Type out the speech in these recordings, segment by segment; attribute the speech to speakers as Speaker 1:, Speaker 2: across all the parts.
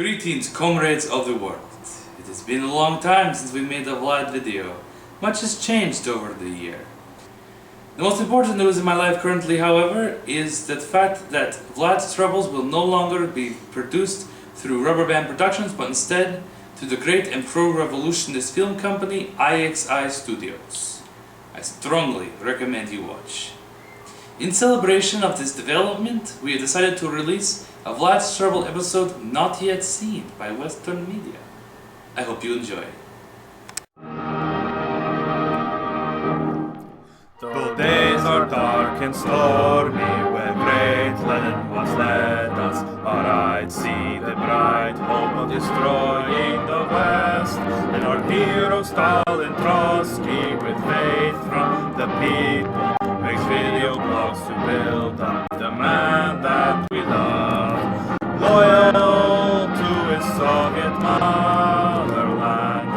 Speaker 1: Greetings, comrades of the world. It has been a long time since we made a Vlad video. Much has changed over the year. The most important news in my life currently, however, is the fact that Vlad's Troubles will no longer be produced through Rubber Band Productions, but instead to the great and pro-revolutionist film company IXI Studios. I strongly recommend you watch. In celebration of this development, we have decided to release a Vlad's Trouble episode not yet seen by Western media. I hope you enjoy.
Speaker 2: The days are dark and stormy, where great Lenin once led us. Our eyes see the bright hope of destroying the West, and our hero Stalin Trotsky, with faith from the people, makes video blogs to build up the man that we love, loyal to his Soviet motherland,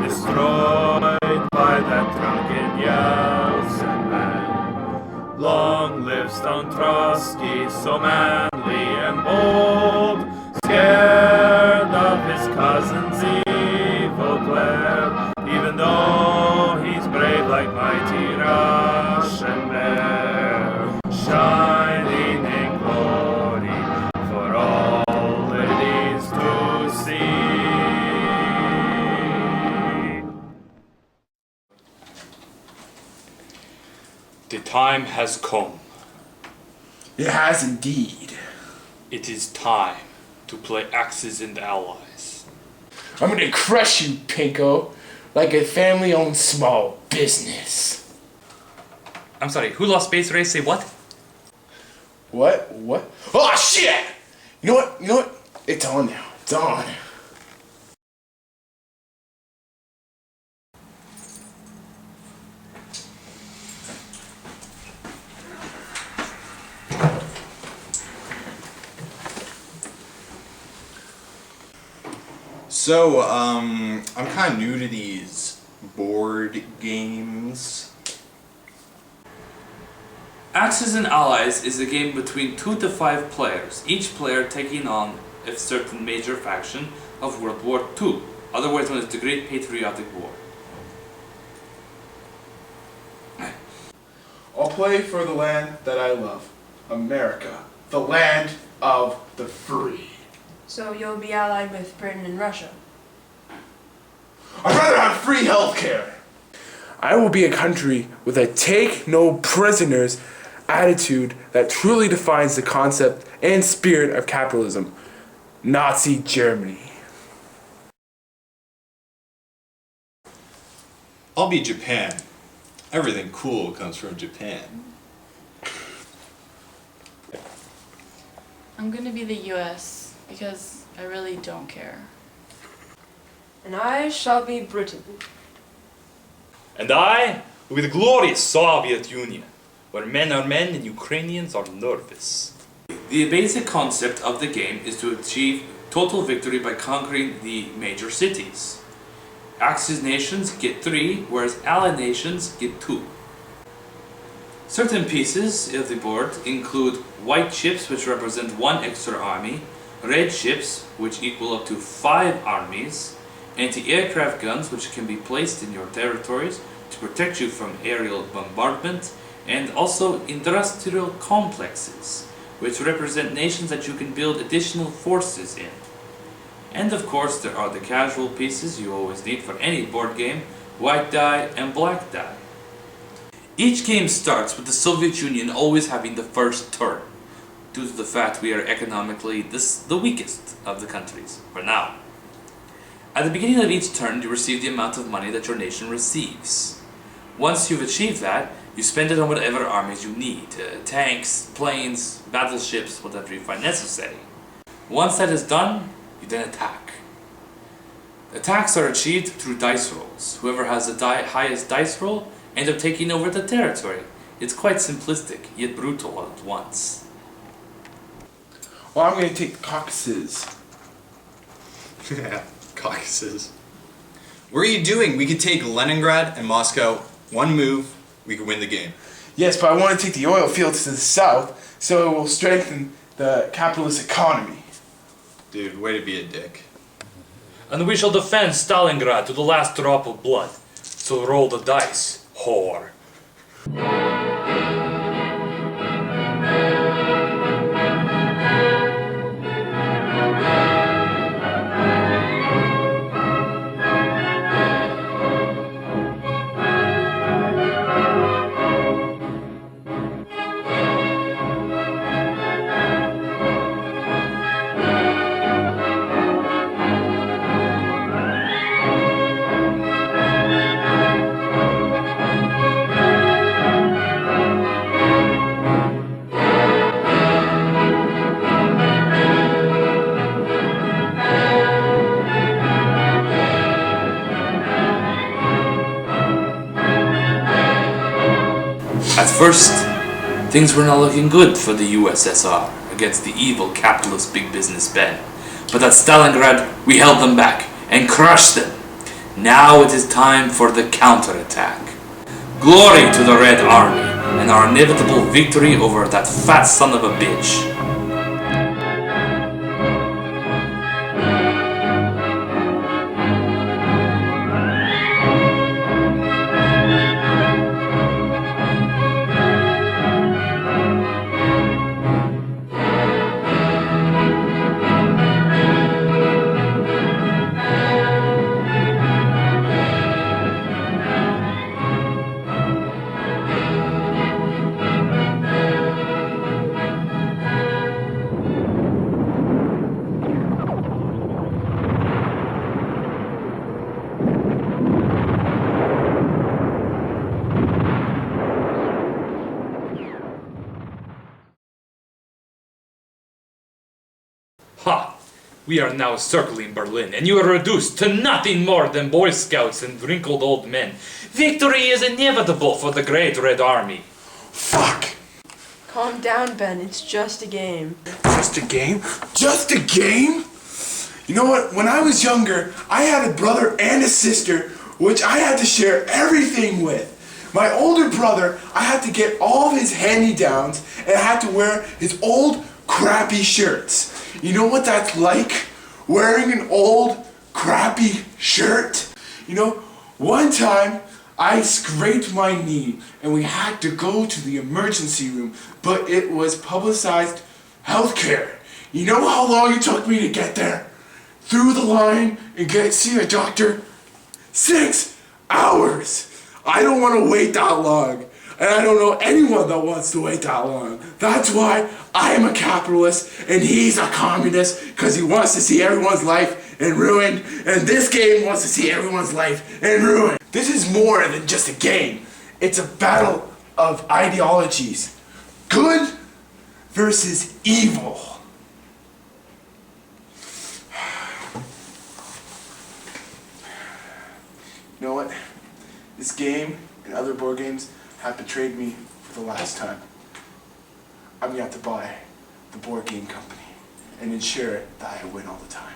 Speaker 2: destroyed by that drunken Yeltsin man. Long live Stalin Trotsky, so manly and bold, scared of his cousin's evil glare, even though he's brave like mighty Russian bear, shining in glory for all it is to see.
Speaker 1: The time has come.
Speaker 3: It has indeed.
Speaker 1: It is time to play Axis and Allies.
Speaker 3: I'm gonna crush you, Pinko, like a family-owned small business.
Speaker 1: I'm sorry, who lost Space Race? Say what?
Speaker 3: What? Oh shit! You know what? It's on now. It's on.
Speaker 4: So, I'm kind of new to these board games.
Speaker 1: Axis and Allies is a game between 2 to 5 players, each player taking on a certain major faction of World War II, otherwise known as the Great Patriotic War.
Speaker 3: I'll play for the land that I love, America, the land of the free.
Speaker 5: So you'll be allied with Britain and Russia?
Speaker 3: I'd rather have free healthcare. I will be a country with a take-no-prisoners attitude that truly defines the concept and spirit of capitalism. Nazi Germany.
Speaker 4: I'll be Japan. Everything cool comes from Japan.
Speaker 6: I'm gonna be the US because I really don't care.
Speaker 5: And I shall be Britain.
Speaker 1: And I will be the glorious Soviet Union, where men are men and Ukrainians are nervous. The basic concept of the game is to achieve total victory by conquering the major cities. Axis nations get 3, whereas Allied nations get 2. Certain pieces of the board include white chips, which represent 1 extra army, red chips, which equal up to 5 armies, anti-aircraft guns, which can be placed in your territories to protect you from aerial bombardment, and also industrial complexes, which represent nations that you can build additional forces in. And of course there are the casual pieces you always need for any board game, white die and black die. Each game starts with the Soviet Union always having the first turn, due to the fact we are economically the weakest of the countries, for now. At the beginning of each turn, you receive the amount of money that your nation receives. Once you've achieved that, you spend it on whatever armies you need, tanks, planes, battleships, whatever you find necessary. Once that is done, you then attack. Attacks are achieved through dice rolls. Whoever has the highest dice roll ends up taking over the territory. It's quite simplistic, yet brutal all at once.
Speaker 3: Well, I'm gonna take the Caucasus.
Speaker 4: Yeah, Caucasus. What are you doing? We could take Leningrad and Moscow. One move, we could win the game.
Speaker 3: Yes, but I want to take the oil fields to the south, so it will strengthen the capitalist economy.
Speaker 4: Dude, way to be a dick.
Speaker 1: And we shall defend Stalingrad to the last drop of blood. So roll the dice, whore. At first, things were not looking good for the USSR against the evil capitalist big business Ben. But at Stalingrad, we held them back and crushed them. Now it is time for the counterattack. Glory to the Red Army and our inevitable victory over that fat son of a bitch. Ha! We are now circling Berlin, and you are reduced to nothing more than Boy Scouts and wrinkled old men. Victory is inevitable for the Great Red Army.
Speaker 3: Fuck!
Speaker 5: Calm down, Ben. It's just a game.
Speaker 3: Just a game? Just a game? You know what? When I was younger, I had a brother and a sister which I had to share everything with. My older brother, I had to get all of his hand-me-downs and I had to wear his old crappy shirts. You know what that's like? Wearing an old crappy shirt? You know, one time I scraped my knee and we had to go to the emergency room, but it was publicized healthcare. You know how long it took me to get there? Through the line and see a doctor? 6 hours! I don't want to wait that long. And I don't know anyone that wants to wait that long. That's why I am a capitalist and he's a communist, because he wants to see everyone's life in ruin, and this game wants to see everyone's life in ruin. This is more than just a game. It's a battle of ideologies. Good versus evil. You know what? This game and other board games have betrayed me for the last time. I'm gonna have to buy the board game company and ensure that I win all the time.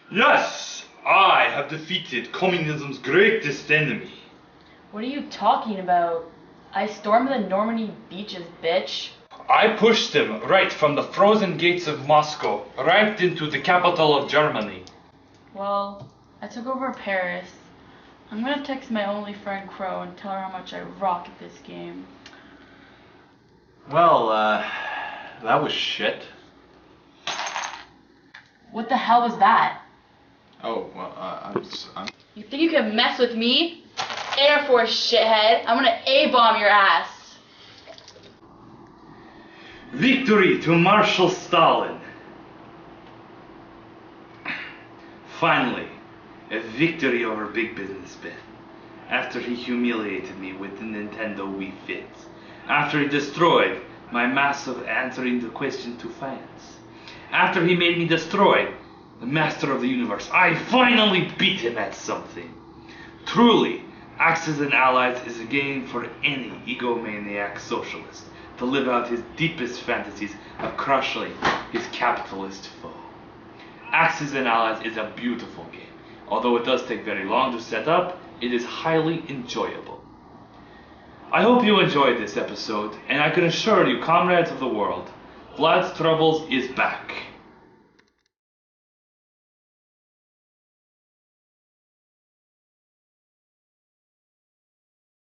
Speaker 1: Yes, I have defeated communism's greatest enemy.
Speaker 6: What are you talking about? I stormed the Normandy beaches, bitch.
Speaker 1: I pushed him right from the frozen gates of Moscow, right into the capital of Germany.
Speaker 6: Well, I took over Paris. I'm gonna text my only friend Crow and tell her how much I rock at this game.
Speaker 2: Well, that was shit.
Speaker 6: What the hell was that?
Speaker 4: Oh, well, I'm...
Speaker 6: You think you can mess with me? Air Force shithead. I'm gonna A-bomb your ass.
Speaker 1: Victory to Marshal Stalin. Finally, a victory over Big Business Ben. After he humiliated me with the Nintendo Wii Fit. After he destroyed my massive answering the question to fans. After he made me destroy the master of the universe. I finally beat him at something. Truly, Axis and Allies is a game for any egomaniac socialist to live out his deepest fantasies of crushing his capitalist foe. Axis and Allies is a beautiful game. Although it does take very long to set up, it is highly enjoyable. I hope you enjoyed this episode, and I can assure you, comrades of the world, Vlad's Troubles is back.